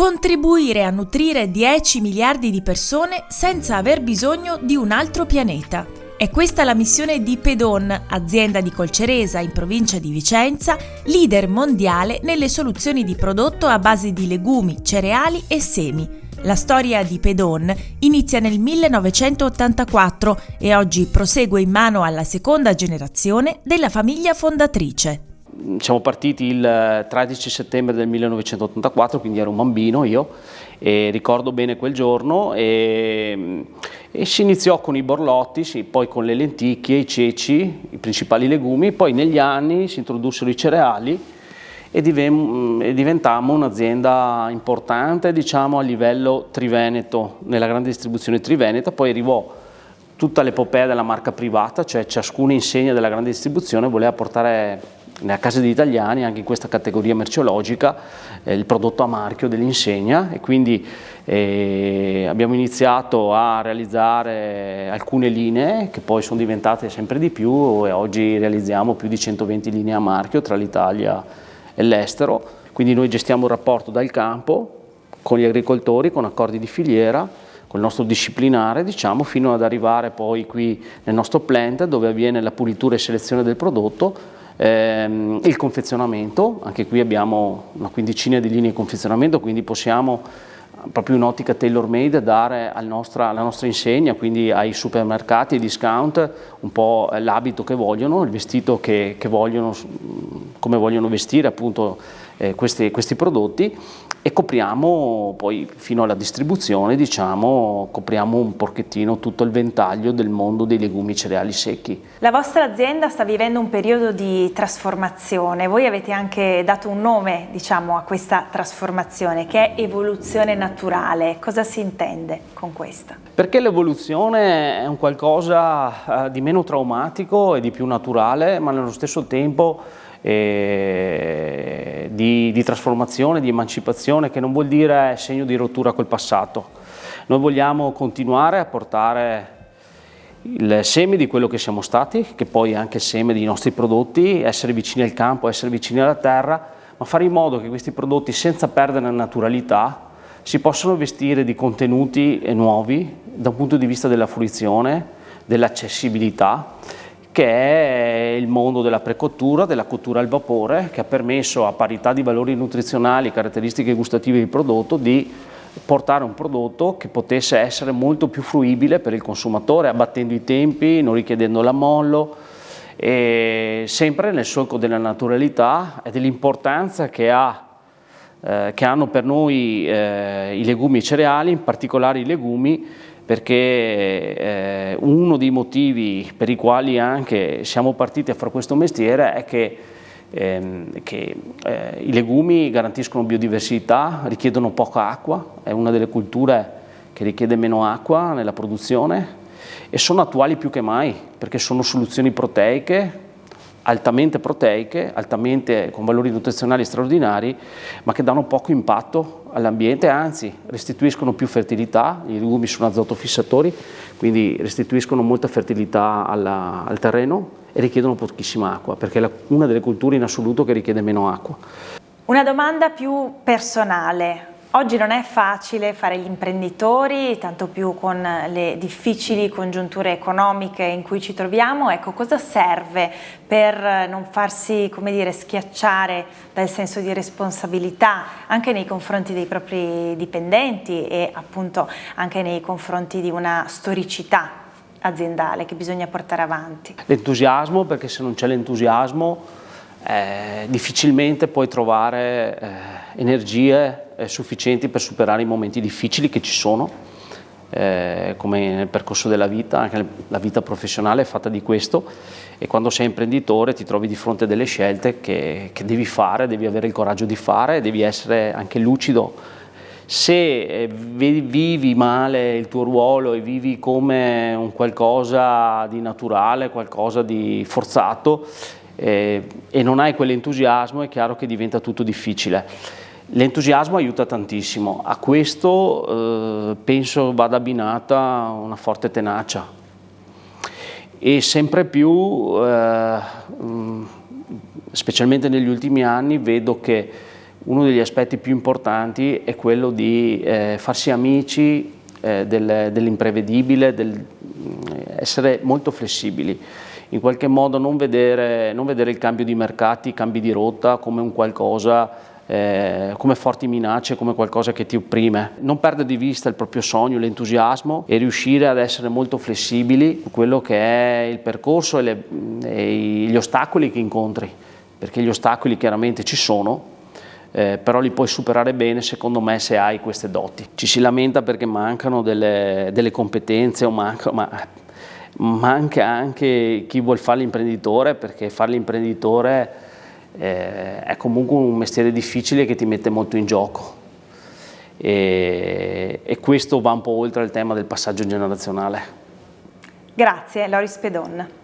Contribuire a nutrire 10 miliardi di persone senza aver bisogno di un altro pianeta. È questa la missione di Pedon, azienda di Colceresa in provincia di Vicenza, leader mondiale nelle soluzioni di prodotto a base di legumi, cereali e semi. La storia di Pedon inizia nel 1984 e oggi prosegue in mano alla seconda generazione della famiglia fondatrice. Siamo partiti il 13 settembre del 1984, quindi ero un bambino io, e ricordo bene quel giorno e si iniziò con i borlotti, poi con le lenticchie, i ceci, i principali legumi, poi negli anni si introdussero i cereali e diventammo un'azienda importante, diciamo, a livello triveneto, nella grande distribuzione triveneta. Poi arrivò tutta l'epopea della marca privata, cioè ciascuna insegna della grande distribuzione voleva portare nella casa degli italiani, anche in questa categoria merceologica, il prodotto a marchio dell'insegna, e quindi abbiamo iniziato a realizzare alcune linee che poi sono diventate sempre di più e oggi realizziamo più di 120 linee a marchio tra l'Italia e l'estero. Quindi noi gestiamo il rapporto dal campo con gli agricoltori, con accordi di filiera, con il nostro disciplinare, diciamo, fino ad arrivare poi qui nel nostro plant dove avviene la pulitura e selezione del prodotto. Il confezionamento, anche qui abbiamo una quindicina di linee di confezionamento, quindi possiamo proprio in ottica tailor made dare alla nostra insegna, quindi ai supermercati, ai discount, un po' l'abito che vogliono, il vestito che vogliono, come vogliono vestire appunto questi prodotti, e copriamo poi fino alla distribuzione, diciamo, copriamo un pochettino tutto il ventaglio del mondo dei legumi cereali secchi. La vostra azienda sta vivendo un periodo di trasformazione, voi avete anche dato un nome, diciamo, a questa trasformazione che è evoluzione naturale. Cosa si intende con questa? Perché l'evoluzione è un qualcosa di meno traumatico e di più naturale, ma nello stesso tempo di trasformazione, di emancipazione, che non vuol dire segno di rottura col passato. Noi vogliamo continuare a portare il seme di quello che siamo stati, che poi è anche il seme dei nostri prodotti, essere vicini al campo, essere vicini alla terra, ma fare in modo che questi prodotti, senza perdere la naturalità, si possano vestire di contenuti nuovi da un punto di vista della fruizione, dell'accessibilità, che è il mondo della precottura, della cottura al vapore, che ha permesso, a parità di valori nutrizionali e caratteristiche gustative del prodotto, di portare un prodotto che potesse essere molto più fruibile per il consumatore, abbattendo i tempi, non richiedendo l'ammollo, e sempre nel solco della naturalità e dell'importanza che hanno per noi i legumi e i cereali, in particolare i legumi, perché uno dei motivi per i quali anche siamo partiti a fare questo mestiere è che i legumi garantiscono biodiversità, richiedono poca acqua, è una delle culture che richiede meno acqua nella produzione, e sono attuali più che mai perché sono soluzioni proteiche, altamente con valori nutrizionali straordinari, ma che danno poco impatto all'ambiente, anzi restituiscono più fertilità. I legumi sono azotofissatori, quindi restituiscono molta fertilità al terreno e richiedono pochissima acqua, perché è una delle culture in assoluto che richiede meno acqua. Una domanda più personale. Oggi non è facile fare gli imprenditori, tanto più con le difficili congiunture economiche in cui ci troviamo. Ecco, cosa serve per non farsi, come dire, schiacciare dal senso di responsabilità anche nei confronti dei propri dipendenti e appunto anche nei confronti di una storicità aziendale che bisogna portare avanti? L'entusiasmo, perché se non c'è l'entusiasmo difficilmente puoi trovare energie sufficienti per superare i momenti difficili che ci sono, come nel percorso della vita. Anche la vita professionale è fatta di questo, e quando sei imprenditore ti trovi di fronte a delle scelte che devi fare, devi avere il coraggio di fare, devi essere anche lucido. Se vivi male il tuo ruolo e vivi come un qualcosa di naturale, qualcosa di forzato, e non hai quell'entusiasmo, è chiaro che diventa tutto difficile. L'entusiasmo aiuta tantissimo, a questo penso vada abbinata una forte tenacia, e sempre più, specialmente negli ultimi anni, vedo che uno degli aspetti più importanti è quello di farsi amici dell'imprevedibile, essere molto flessibili, in qualche modo non vedere il cambio di mercati, i cambi di rotta come un qualcosa, come forti minacce, come qualcosa che ti opprime. Non perdere di vista il proprio sogno, l'entusiasmo e riuscire ad essere molto flessibili su quello che è il percorso e gli ostacoli che incontri, perché gli ostacoli chiaramente ci sono, però li puoi superare bene secondo me se hai queste doti. Ci si lamenta perché mancano delle competenze manca anche chi vuol fare l'imprenditore, perché fare l'imprenditore è comunque un mestiere difficile che ti mette molto in gioco e questo va un po' oltre il tema del passaggio generazionale. Grazie, Loris Pedon.